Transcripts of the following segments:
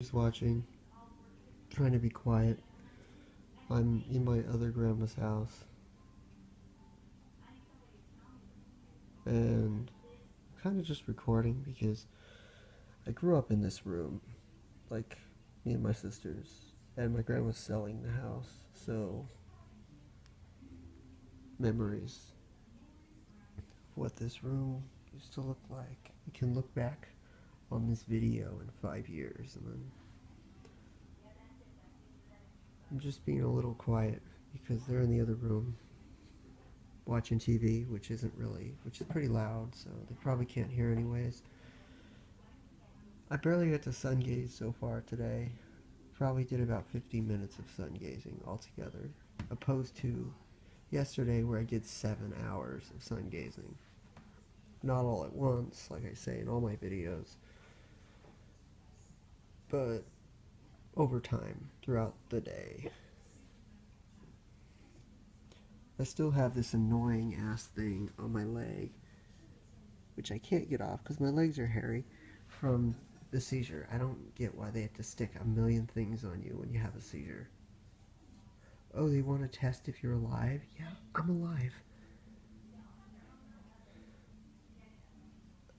Just watching, trying to be quiet. I'm in my other grandma's house, and kind of just recording because I grew up in this room, like me and my sisters, and my grandma's selling the house, so memories of what this room used to look like. I can look back on this video in 5 years, and then I'm just being a little quiet because they're in the other room watching TV, which is pretty loud, so they probably can't hear anyways. I barely got to sun gaze so far today. Probably did about 50 minutes of sun gazing altogether, opposed to yesterday where I did 7 hours of sun gazing. Not all at once, like I say in all my videos, but over time throughout the day. I still have this annoying ass thing on my leg, which I can't get off because my legs are hairy from the seizure. I don't get why they have to stick a million things on you when you have a seizure. Oh, they want to test if you're alive? Yeah, I'm alive.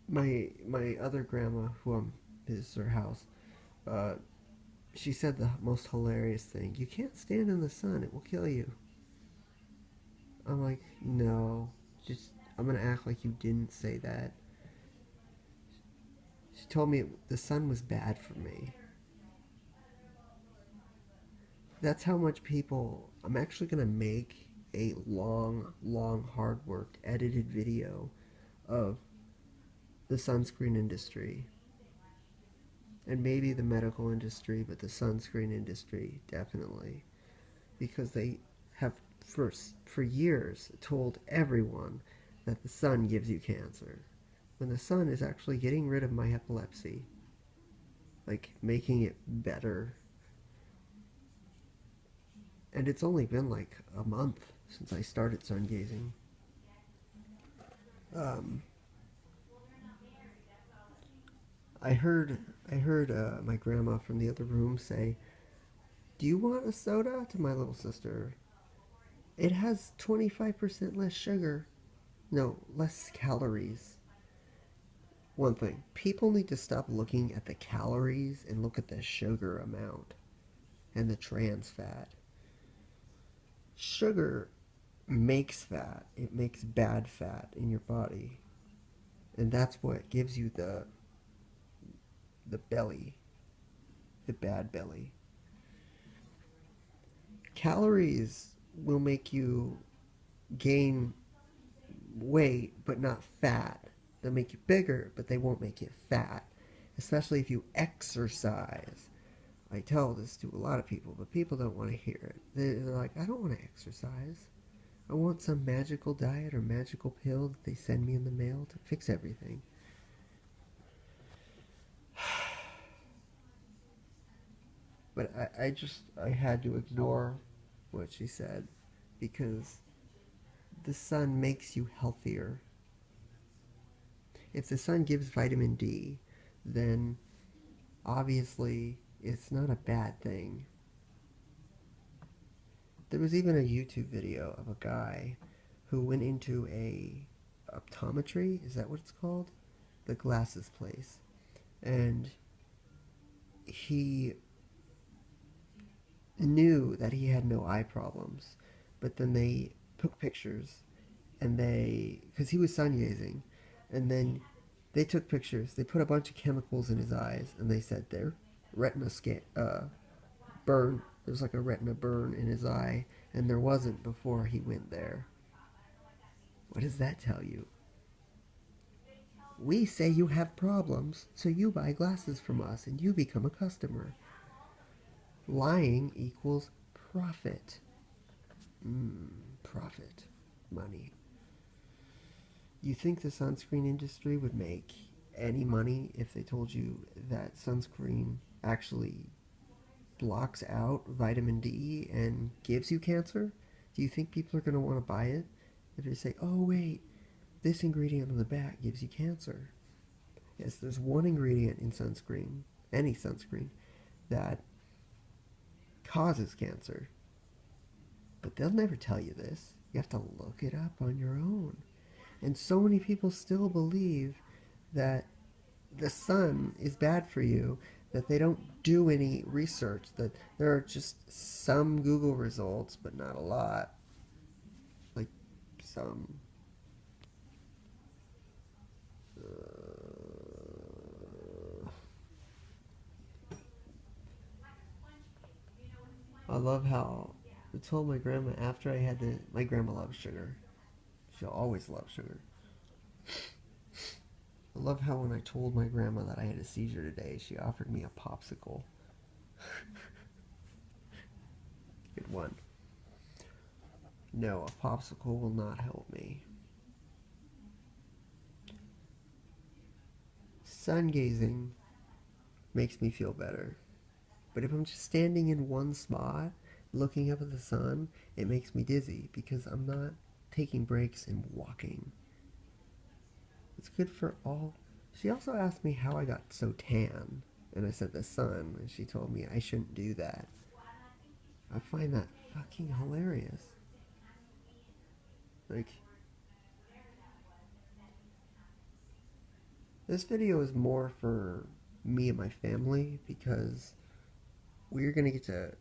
My other grandma, who is her house, uh, she said the most hilarious thing. You can't stand in the sun; it will kill you. I'm like, no, just I'm gonna act like you didn't say that. She told me the sun was bad for me. That's how much people. I'm actually gonna make a long, hard work edited video of the sunscreen industry and maybe the medical industry, but the sunscreen industry definitely, because they have for years told everyone that the sun gives you cancer, when the sun is actually getting rid of my epilepsy, like making it better. And it's only been like a month since I started sun gazing. Um, I heard I heard my grandma from the other room say, "Do you want a soda?" to my little sister. It has 25% less sugar. No, less calories. One thing, people need to stop looking at the calories and look at the sugar amount and the trans fat. Sugar makes fat. It makes bad fat in your body. And that's what gives you the belly, the bad belly. Calories will make you gain weight but not fat. They'll make you bigger, but they won't make you fat, especially if you exercise. I tell this to a lot of people, but people don't want to hear it. They're like, I don't want to exercise. I want some magical diet or magical pill that they send me in the mail to fix everything. But I had to ignore what she said because the sun makes you healthier. If the sun gives vitamin D, then obviously it's not a bad thing. There was even a YouTube video of a guy who went into a optometry, is that what it's called? The glasses place. And he knew that he had no eye problems, but then they took pictures and because he was sun gazing, and then they took pictures. They put a bunch of chemicals in his eyes, and they said there, retina scan, burn. There's like a retina burn in his eye, and there wasn't before he went there. What does that tell you? We say you have problems, so you buy glasses from us, and you become a customer. Lying equals profit. Profit. Money. You think the sunscreen industry would make any money if they told you that sunscreen actually blocks out vitamin D and gives you cancer? Do you think people are going to want to buy it if they say, oh, wait, this ingredient on the back gives you cancer? Yes, there's one ingredient in sunscreen, any sunscreen, that causes cancer. But they'll never tell you this. You have to look it up on your own. And so many people still believe that the sun is bad for you, that they don't do any research, that there are just some Google results, but not a lot. Like some. I love how I told my grandma after I had the. My grandma loves sugar. She'll always love sugar. I love how when I told my grandma that I had a seizure today, she offered me a popsicle. Good one. No, a popsicle will not help me. Sun gazing makes me feel better. But if I'm just standing in one spot, looking up at the sun, it makes me dizzy because I'm not taking breaks and walking. It's good for all. She also asked me how I got so tan, and I said the sun, and she told me I shouldn't do that. I find that fucking hilarious. Like, this video is more for me and my family because we're gonna get to.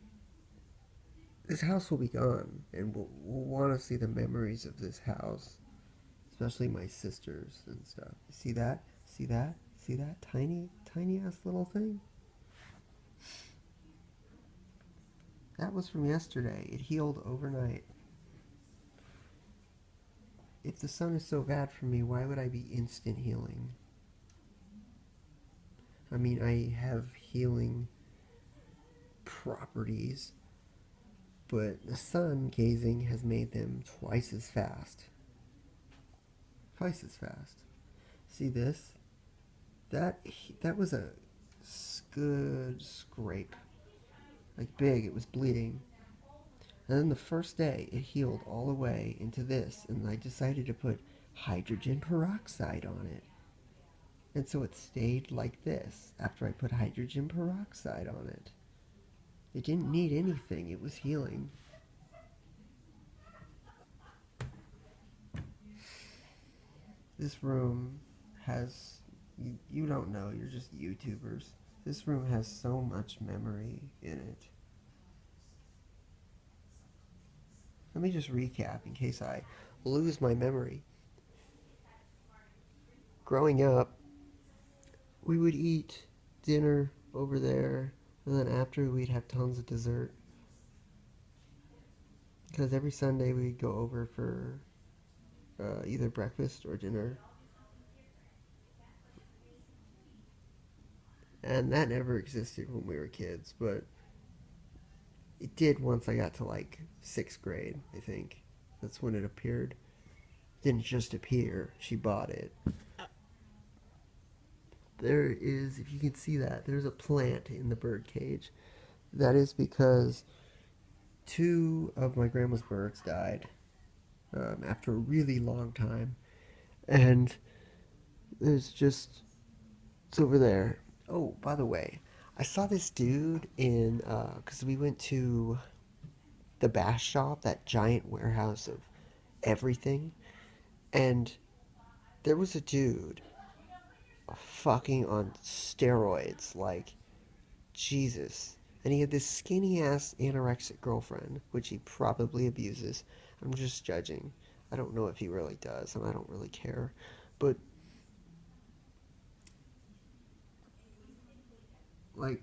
This house will be gone, and we'll want to see the memories of this house, especially my sisters and stuff. See that? See that? See that tiny, tiny ass little thing? That was from yesterday. It healed overnight. If the sun is so bad for me, why would I be instant healing? I mean, I have healing properties, but the sun gazing has made them twice as fast. Twice as fast. See this? That was a good scrape. Like big, it was bleeding. And then the first day, it healed all the way into this, and I decided to put hydrogen peroxide on it. And so it stayed like this after I put hydrogen peroxide on it. It didn't need anything, it was healing. This room has, you don't know, you're just YouTubers. This room has so much memory in it. Let me just recap in case I lose my memory. Growing up, we would eat dinner over there, and then after we'd have tons of dessert. Because every Sunday we'd go over for either breakfast or dinner. And that never existed when we were kids, but it did once I got to like 6th grade, I think. That's when it appeared. It didn't just appear, she bought it. There is, if you can see that, there's a plant in the bird cage. That is because 2 of my grandma's birds died after a really long time. And there's just, it's over there. Oh, by the way, I saw this dude in, because we went to the Bass Shop, that giant warehouse of everything, and there was a dude fucking on steroids, like, Jesus. And he had this skinny ass anorexic girlfriend, which he probably abuses. I'm just judging. I don't know if he really does, and I don't really care. But, like,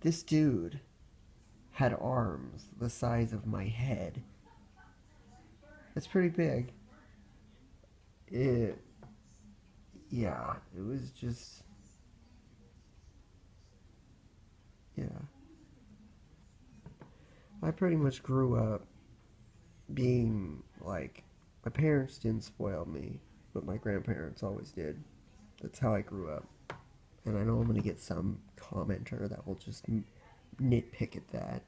this dude had arms the size of my head. That's pretty big. It, yeah, it was just, yeah. I pretty much grew up being like, my parents didn't spoil me, but my grandparents always did. That's how I grew up. And I know I'm going to get some commenter that will just nitpick at that.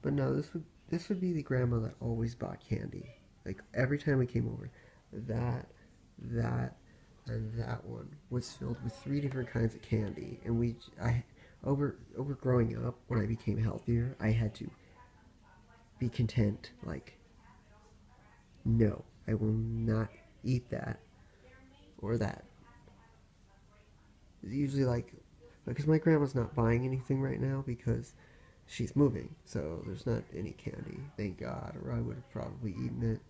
But no, this would be the grandma that always bought candy. Like every time we came over, that and that one was filled with three different kinds of candy. And over growing up, when I became healthier, I had to be content. Like, no, I will not eat that or that. It's usually like, because my grandma's not buying anything right now because she's moving, so there's not any candy, thank God, or I would have probably eaten it.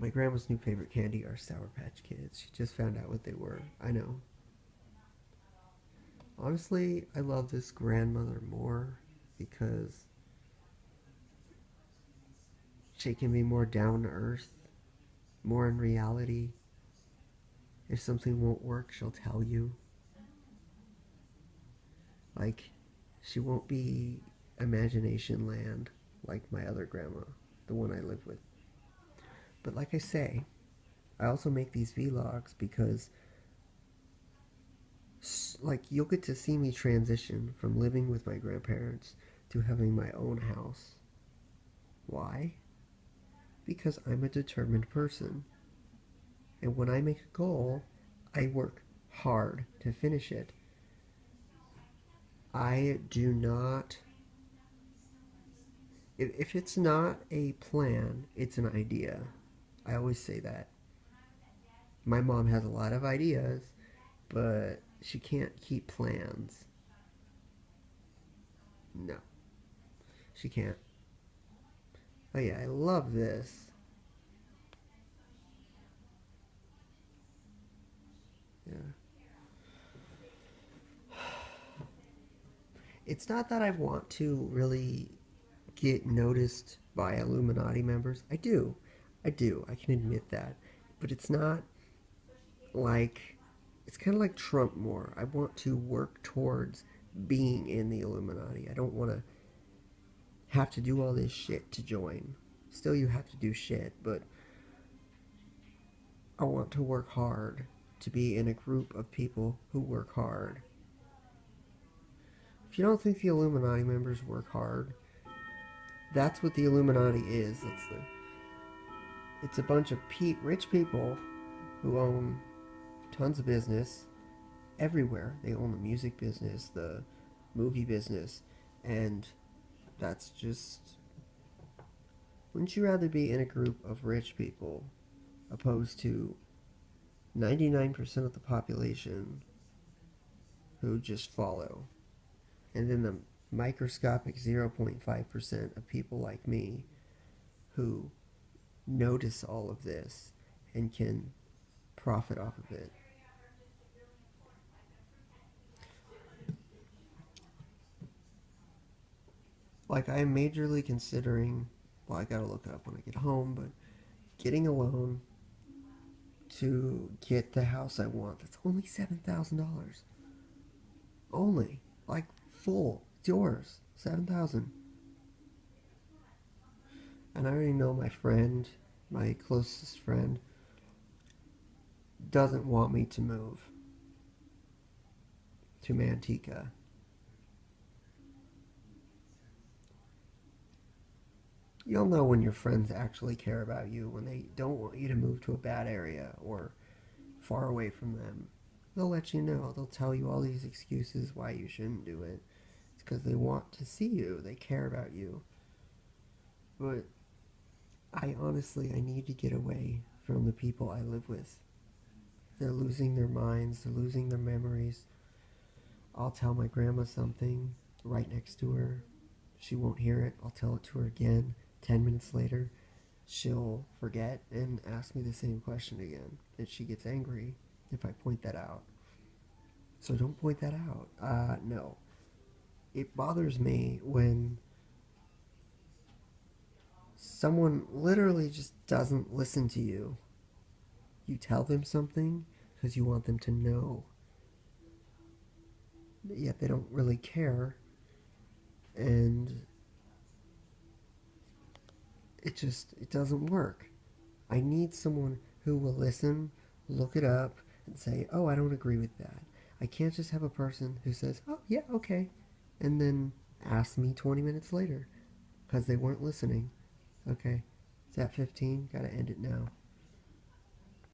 My grandma's new favorite candy are Sour Patch Kids. She just found out what they were. I know. Honestly, I love this grandmother more because she can be more down to earth, more in reality. If something won't work, she'll tell you. Like, she won't be imagination land like my other grandma, the one I live with. But like I say, I also make these vlogs because, like, you'll get to see me transition from living with my grandparents to having my own house. Why? Because I'm a determined person. And when I make a goal, I work hard to finish it. I do not. If it's not a plan, it's an idea. I always say that. My mom has a lot of ideas, but she can't keep plans. No, she can't. Oh yeah, I love this. Yeah. It's not that I want to really get noticed by Illuminati members. I do. I do. I can admit that. But it's not like, it's kind of like Trump more. I want to work towards being in the Illuminati. I don't want to have to do all this shit to join. Still, you have to do shit, but I want to work hard to be in a group of people who work hard. If you don't think the Illuminati members work hard, that's what the Illuminati is. It's a bunch of rich people who own tons of business everywhere. They own the music business, the movie business, and that's just. Wouldn't you rather be in a group of rich people opposed to 99% of the population who just follow? And then the microscopic 0.5% of people like me who notice all of this and can profit off of it. Like, I'm majorly considering, well, I gotta look it up when I get home, but getting a loan to get the house I want. That's only $7,000. Only. Like, full. It's yours. 7,000. And I already know my friend, my closest friend, doesn't want me to move to Manteca. You'll know when your friends actually care about you, when they don't want you to move to a bad area or far away from them. They'll let you know. They'll tell you all these excuses why you shouldn't do it. It's because they want to see you. They care about you. But I need to get away from the people I live with. They're losing their minds. They're losing their memories. I'll tell my grandma something right next to her. She won't hear it. I'll tell it to her again. 10 minutes later, she'll forget and ask me the same question again. And she gets angry if I point that out. So don't point that out. No. It bothers me when someone literally just doesn't listen to you. You tell them something because you want them to know. Yet they don't really care. And it doesn't work. I need someone who will listen, look it up, and say, oh, I don't agree with that. I can't just have a person who says, oh, yeah, okay, and then ask me 20 minutes later because they weren't listening. Okay, it's at 15, gotta end it now.